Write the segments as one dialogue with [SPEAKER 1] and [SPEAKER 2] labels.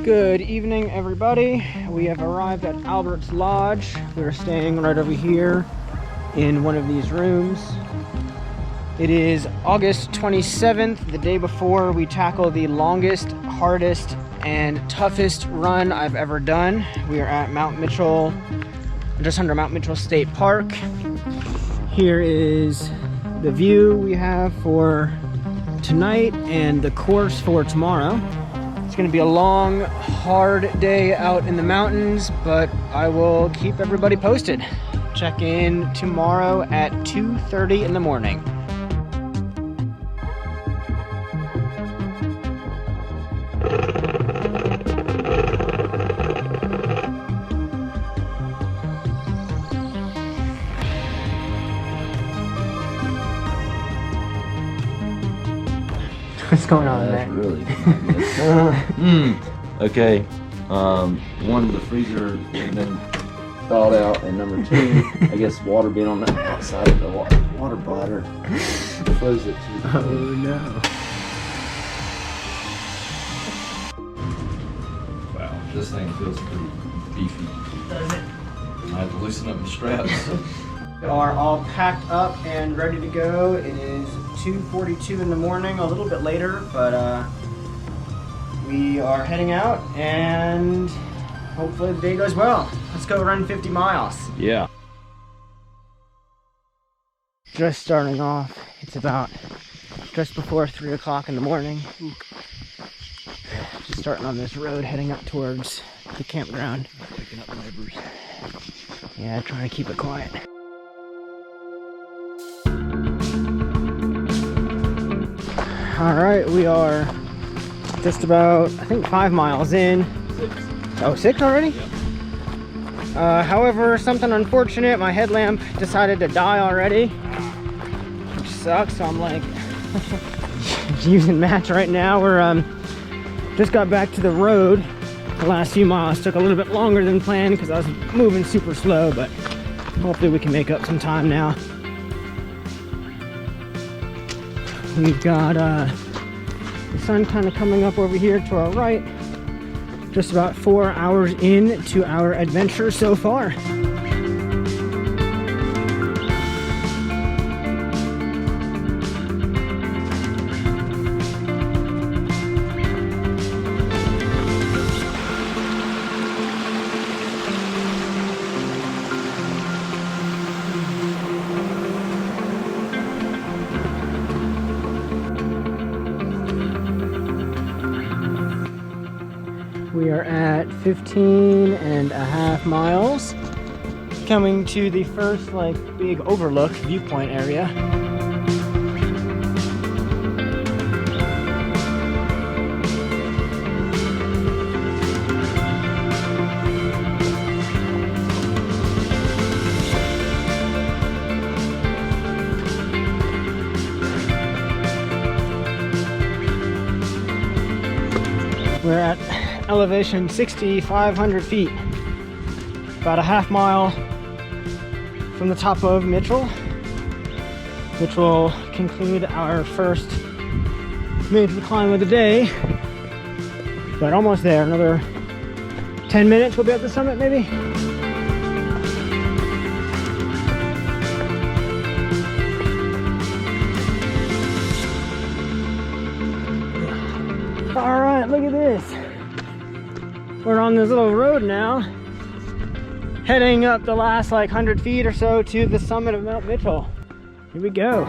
[SPEAKER 1] Good evening, everybody. We have arrived at Albert's Lodge. We're staying right over here in one of these rooms. It is August 27th, the day before we tackle the longest, hardest, and toughest run I've ever done. We are at Mount Mitchell, just under Mount Mitchell State Park. Here is the view we have for tonight and the course for tomorrow. It's going to be a long, hard day out in the mountains, but I will keep everybody posted. Check in tomorrow at 2:30 in the morning. What's going on there?
[SPEAKER 2] That's really Okay. One, the freezer had been thawed out, and number two, I guess water being on the outside of the water bladder froze it too.
[SPEAKER 1] Oh no.
[SPEAKER 2] Wow, this thing feels pretty beefy.
[SPEAKER 1] Does it?
[SPEAKER 2] I have to loosen up the straps.
[SPEAKER 1] We are all packed up and ready to go. It is 2:42 in the morning, a little bit later, but we are heading out and hopefully the day goes well. Let's go run 50 miles.
[SPEAKER 2] Yeah.
[SPEAKER 1] Just starting off, it's about just before 3 o'clock in the morning. Just starting on this road heading up towards the campground.
[SPEAKER 2] Picking up neighbors.
[SPEAKER 1] Yeah, trying to keep it quiet. All right, we are just about, I think, 5 miles in.
[SPEAKER 2] 6.
[SPEAKER 1] Oh, 6 already?
[SPEAKER 2] Yep.
[SPEAKER 1] However, something unfortunate, my headlamp decided to die already, which sucks. So I'm like using match right now. We're just got back to the road. The last few miles took a little bit longer than planned because I was moving super slow, but hopefully we can make up some time now. We've got the sun kind of coming up over here to our right. Just about 4 hours into our adventure so far. We are at 15.5 miles, coming to the first big overlook viewpoint area. We're at elevation 6,500 feet, about a half mile from the top of Mitchell, which will conclude our first major climb of the day. But almost there, another 10 minutes we'll be at the summit maybe. All right, look at this. We're on this little road now, heading up the last 100 feet or so to the summit of Mount Mitchell. Here we go.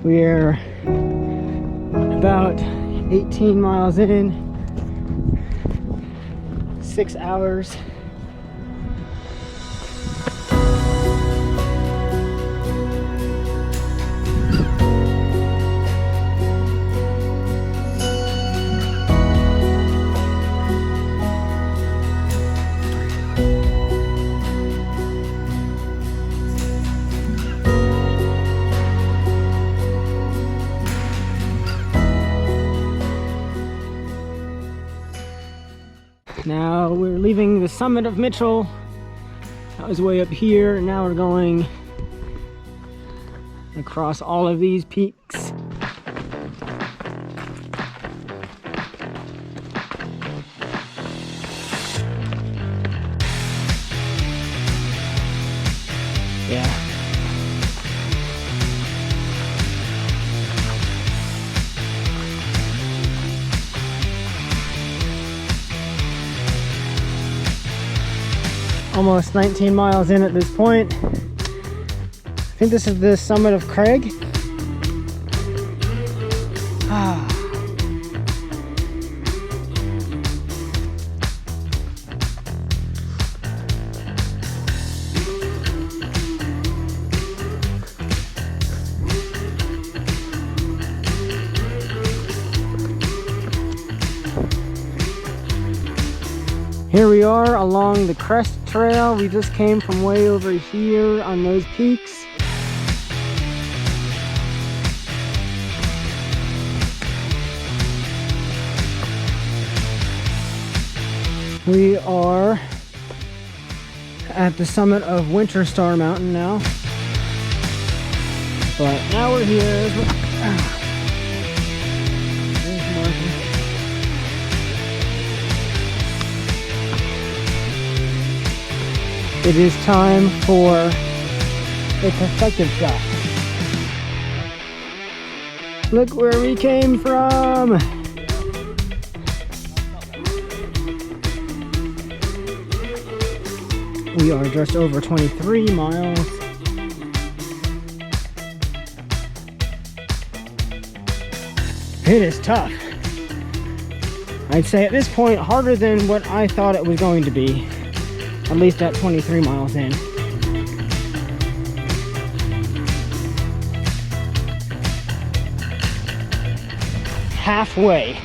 [SPEAKER 1] We're about 18 miles in, 6 hours. Now we're leaving the summit of Mitchell. That was way up here, and now we're going across all of these peaks. Yeah. Almost 19 miles in at this point. I think this is the summit of Craig. Ah. Here we are along the crest trail. We just came from way over here on those peaks. We are at the summit of Winter Star Mountain now. But now we're here. There's Martin. It is time for a perspective shot. Look where we came from! We are just over 23 miles. It is tough. I'd say at this point harder than what I thought it was going to be. At least at 23 miles in. Halfway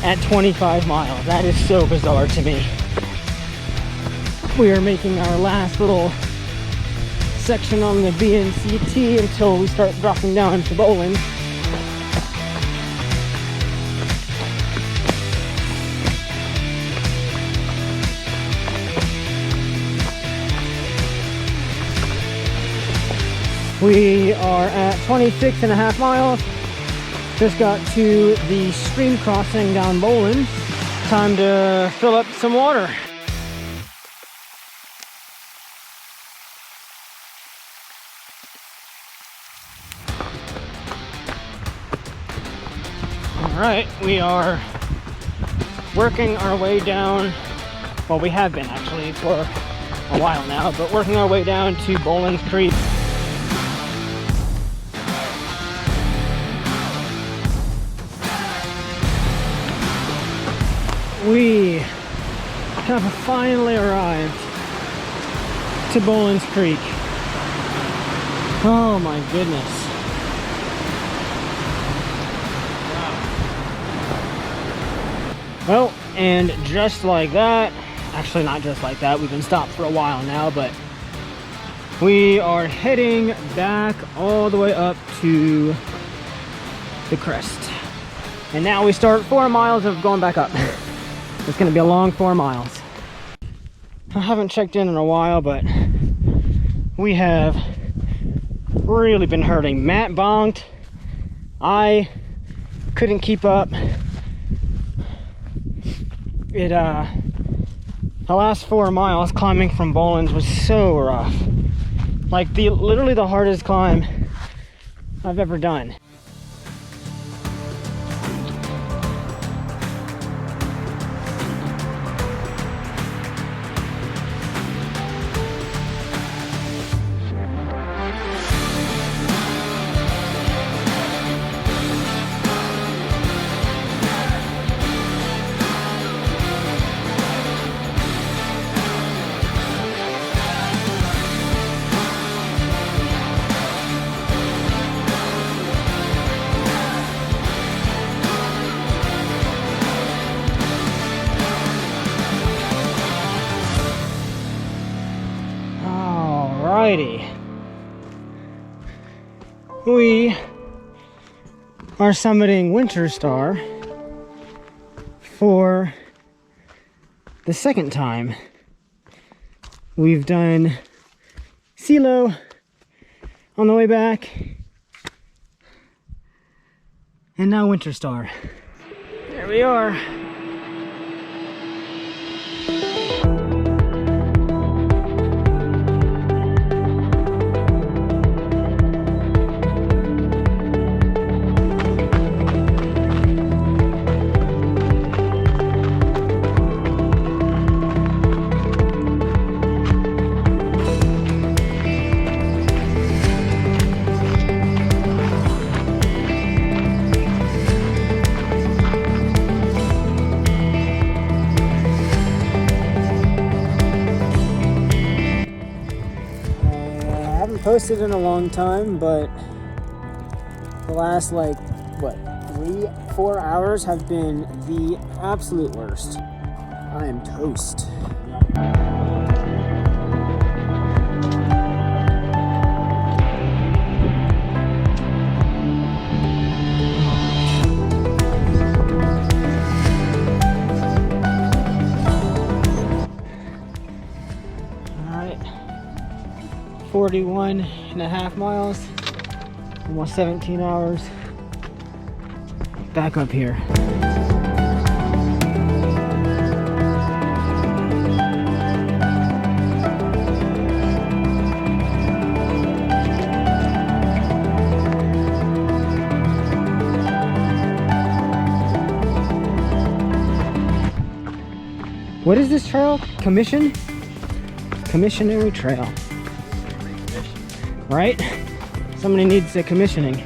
[SPEAKER 1] at 25 miles. That is so bizarre to me. We are making our last little section on the BMUT until we start dropping down to bowling. We are at 26.5 miles. Just got to the stream crossing down Bowling. Time to fill up some water. All right, we are working our way down. Well, we have been actually for a while now, but working our way down to Bowling Creek. We have finally arrived to Bowling Creek. Oh my goodness. Wow. Well, and just like that, actually not just like that, we've been stopped for a while now, but we are heading back all the way up to the crest. And now we start 4 miles of going back up. It's going to be a long 4 miles. I haven't checked in a while, but we have really been hurting. Matt bonked. I couldn't keep up. The last 4 miles climbing from Bowling was so rough. Like literally the hardest climb I've ever done. Alrighty. We are summiting Winter Star for the second time. We've done CeeLo on the way back. And now Winter Star. There we are. Posted in a long time, but the last like what 3-4 hours have been the absolute worst. I am toast. All right. 41.5 miles, almost 17 hours. Back up here. What is this trail? Commissionary trail. Right? Somebody needs a commissioning.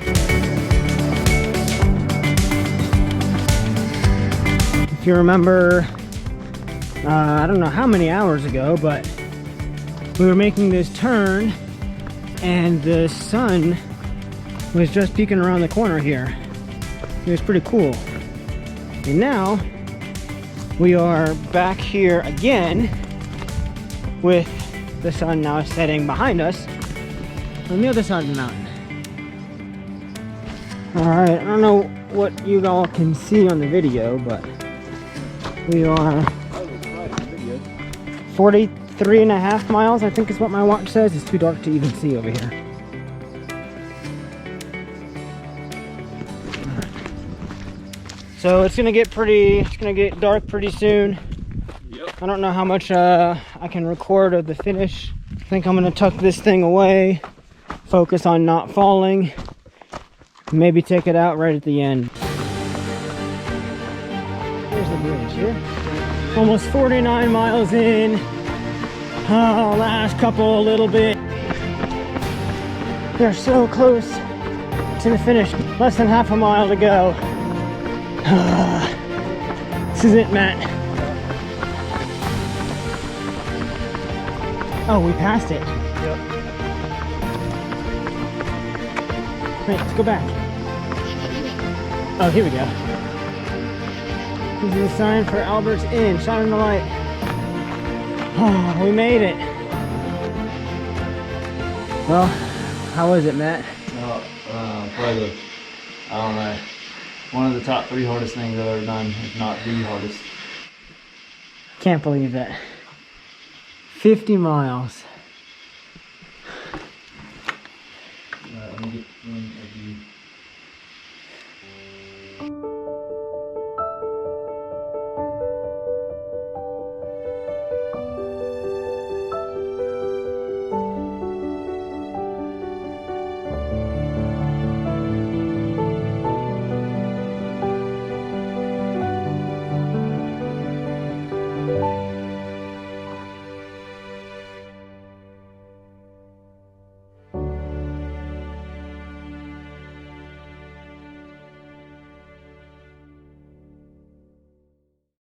[SPEAKER 1] If you remember, I don't know how many hours ago, but we were making this turn and the sun was just peeking around the corner here. It was pretty cool. And now we are back here again with the sun now setting behind us on the other side of the mountain. Alright, I don't know what you all can see on the video, but we are 43.5 miles, I think is what my watch says. It's too dark to even see over here. So it's gonna get dark pretty soon. Yep. I don't know how much I can record of the finish. I think I'm gonna tuck this thing away, focus on not falling, maybe take it out right at the end. Here's the bridge here. Almost 49 miles in. Oh, last couple a little bit. They're so close to the finish. Less than half a mile to go. This is it, Matt. Oh, we passed it.
[SPEAKER 3] Yep.
[SPEAKER 1] Wait, let's go back. Oh, here we go. This is a sign for Albert's Inn. Shining the light. Oh, we made it. Well, how was it, Matt?
[SPEAKER 3] Probably I don't know, one of the top 3 hardest things I've ever done, if not the hardest.
[SPEAKER 1] Can't believe that. 50 miles.